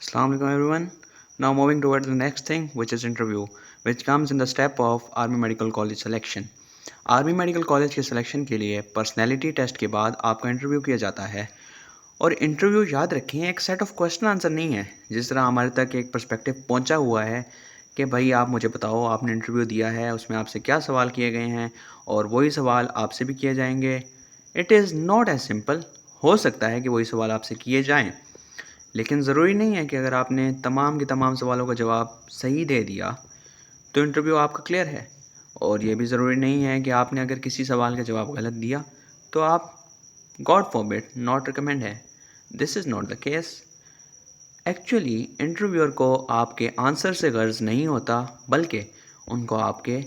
Assalamu alaikum everyone. Now moving towards the next thing, which is interview, which comes in the step of Army Medical College selection. Army medical college के selection के लिए personality test के बाद आपका interview किया जाता है। और इंटरव्यू याद रखें एक सेट ऑफ क्वेश्चन आंसर नहीं है। जिस तरह हमारे तक एक पर्सपेक्टिव पहुंचा हुआ है कि भाई आप मुझे बताओ, आपने इंटरव्यू दिया है, उसमें आपसे क्या सवाल किए गए हैं और वही सवाल आपसे भी किए जाएंगे। It is not as simple. हो सकता है कि वही सवाल आपसे किए जाएँ, लेकिन ज़रूरी नहीं है कि अगर आपने तमाम के तमाम सवालों का जवाब सही दे दिया तो इंटरव्यू आपका क्लियर है। और ये भी ज़रूरी नहीं है कि आपने अगर किसी सवाल का जवाब गलत दिया तो आप गॉड फॉरबिड नॉट रिकमेंड है। This is not the case. Actually interviewer को आपके आंसर से गर्ज नहीं होता, बल्कि उनको आपके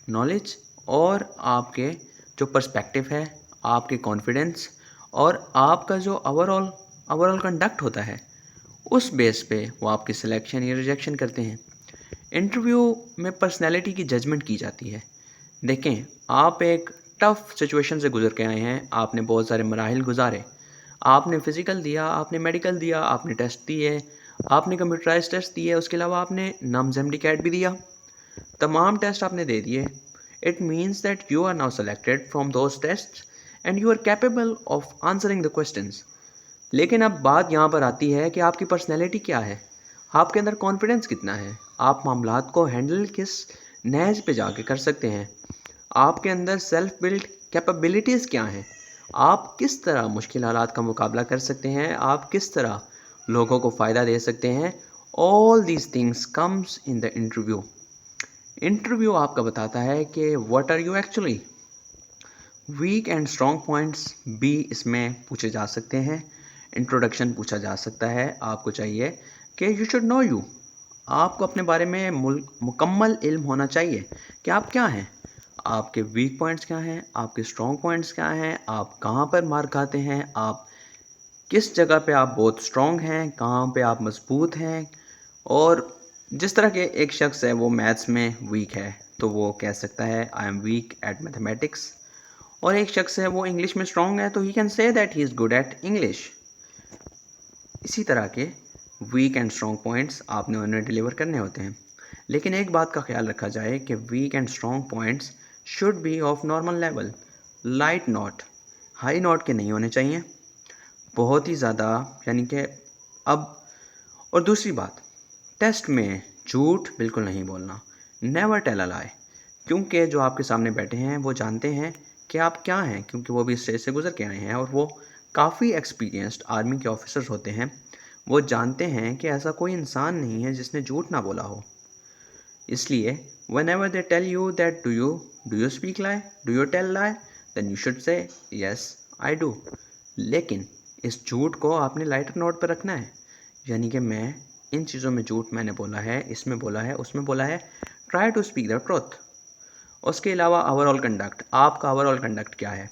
नॉलेज और आपके जो पर्सपेक्टिव है, आपके कॉन्फिडेंस और आपका जो ओवरऑल कंडक्ट होता है, उस बेस पे वो आपकी सिलेक्शन या रिजेक्शन करते हैं। इंटरव्यू में पर्सनैलिटी की जजमेंट की जाती है। देखें, आप एक टफ़ सिचुएशन से गुजर के आए हैं, आपने बहुत सारे मराहिल गुजारे, आपने फ़िज़िकल दिया, आपने मेडिकल दिया, आपने टेस्ट दिए, आपने कंप्यूटराइज टेस्ट दिए, उसके अलावा आपने नम्स एमडीकैट भी दिया। तमाम टेस्ट आपने दे दिए। It means that you are now selected from those test and you are capable of answering the questions. लेकिन अब बात यहाँ पर आती है कि आपकी पर्सनैलिटी क्या है, आपके अंदर कॉन्फिडेंस कितना है, आप मामलात को हैंडल किस नहज पे जाके कर सकते हैं, आपके अंदर सेल्फ बिल्ड कैपेबिलिटीज़ क्या हैं, आप किस तरह मुश्किल हालात का मुकाबला कर सकते हैं, आप किस तरह लोगों को फ़ायदा दे सकते हैं। All these things comes in the interview. Interview आपका बताता है कि what are you actually. Weak and strong points भी इसमें पूछे जा सकते हैं। इंट्रोडक्शन पूछा जा सकता है। आपको चाहिए कि यू शुड नो यू। आपको अपने बारे में मुकम्मल इल्म होना चाहिए कि आप क्या हैं, आपके वीक पॉइंट्स क्या हैं, आपके स्ट्रॉन्ग पॉइंट्स क्या हैं, आप कहाँ पर मार खाते हैं, आप किस जगह पे आप बहुत स्ट्रॉन्ग हैं, कहाँ पे आप मजबूत हैं। और जिस तरह के एक शख्स है वो मैथ्स में वीक है तो वो कह सकता है I am weak at mathematics, और एक शख्स है वो इंग्लिश में स्ट्रॉन्ग है तो he can say that he is good at English. इसी तरह के वीक एंड स्ट्रॉन्ग पॉइंट्स आपने उन्हें डिलीवर करने होते हैं। लेकिन एक बात का ख्याल रखा जाए कि weak and strong points should be of normal level, light note, high note के नहीं होने चाहिए, बहुत ही ज़्यादा यानी कि अब। और दूसरी बात, टेस्ट में झूठ बिल्कुल नहीं बोलना, नेवर टेल अ लाई, क्योंकि जो आपके सामने बैठे हैं वो जानते हैं कि आप क्या हैं, क्योंकि वो भी स्टेज से गुजर के आए हैं और वो काफ़ी एक्सपीरियंस्ड आर्मी के ऑफिसर्स होते हैं। वो जानते हैं कि ऐसा कोई इंसान नहीं है जिसने झूठ ना बोला हो। इसलिए whenever they tell you that do you speak lie, do you tell lie, then you should say yes I do। लेकिन इस झूठ को आपने लाइटर नोट पर रखना है, यानी कि मैं इन चीज़ों में झूठ मैंने बोला है, इसमें बोला है, उसमें बोला है। Try to speak the truth. उसके अलावा ओवरऑल कंडक्ट, आपका ओवरऑल कंडक्ट क्या है।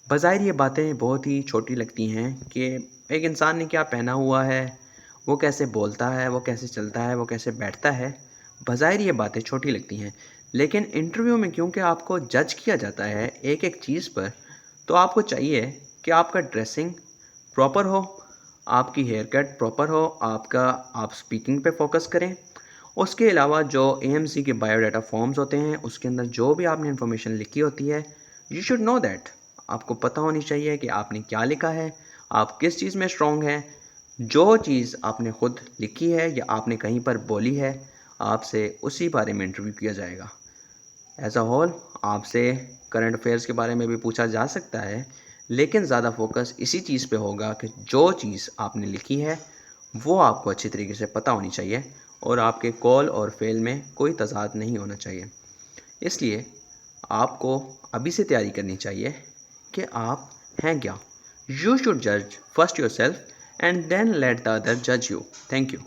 बज़ाहिर ये बातें बहुत ही छोटी लगती हैं कि एक इंसान ने क्या पहना हुआ है, वो कैसे बोलता है, वो कैसे चलता है, वो कैसे बैठता है। बज़ाहिर ये बातें छोटी लगती हैं, लेकिन इंटरव्यू में क्योंकि आपको जज किया जाता है एक एक चीज़ पर, तो आपको चाहिए कि आपका ड्रेसिंग प्रॉपर हो, आपकी हेयर कट प्रॉपर हो, आप स्पीकिंग पे फोकस करें। उसके अलावा जो एएमसी के बायोडाटा फॉर्म्स होते हैं उसके अंदर जो भी आपने इन्फॉर्मेशन लिखी होती है, यू शुड नो दैट। आपको पता होनी चाहिए कि आपने क्या लिखा है, आप किस चीज़ में स्ट्रॉन्ग हैं। जो चीज़ आपने खुद लिखी है या आपने कहीं पर बोली है, आपसे उसी बारे में इंटरव्यू किया जाएगा। एज अ होल आपसे करंट अफेयर्स के बारे में भी पूछा जा सकता है, लेकिन ज़्यादा फोकस इसी चीज़ पे होगा कि जो चीज़ आपने लिखी है वो आपको अच्छी तरीके से पता होनी चाहिए और आपके कॉल और फेल में कोई तज़ाद नहीं होना चाहिए। इसलिए आपको अभी से तैयारी करनी चाहिए कि आप हैं क्या। यू शुड जज first your self and then let the other जज यू। Thank you.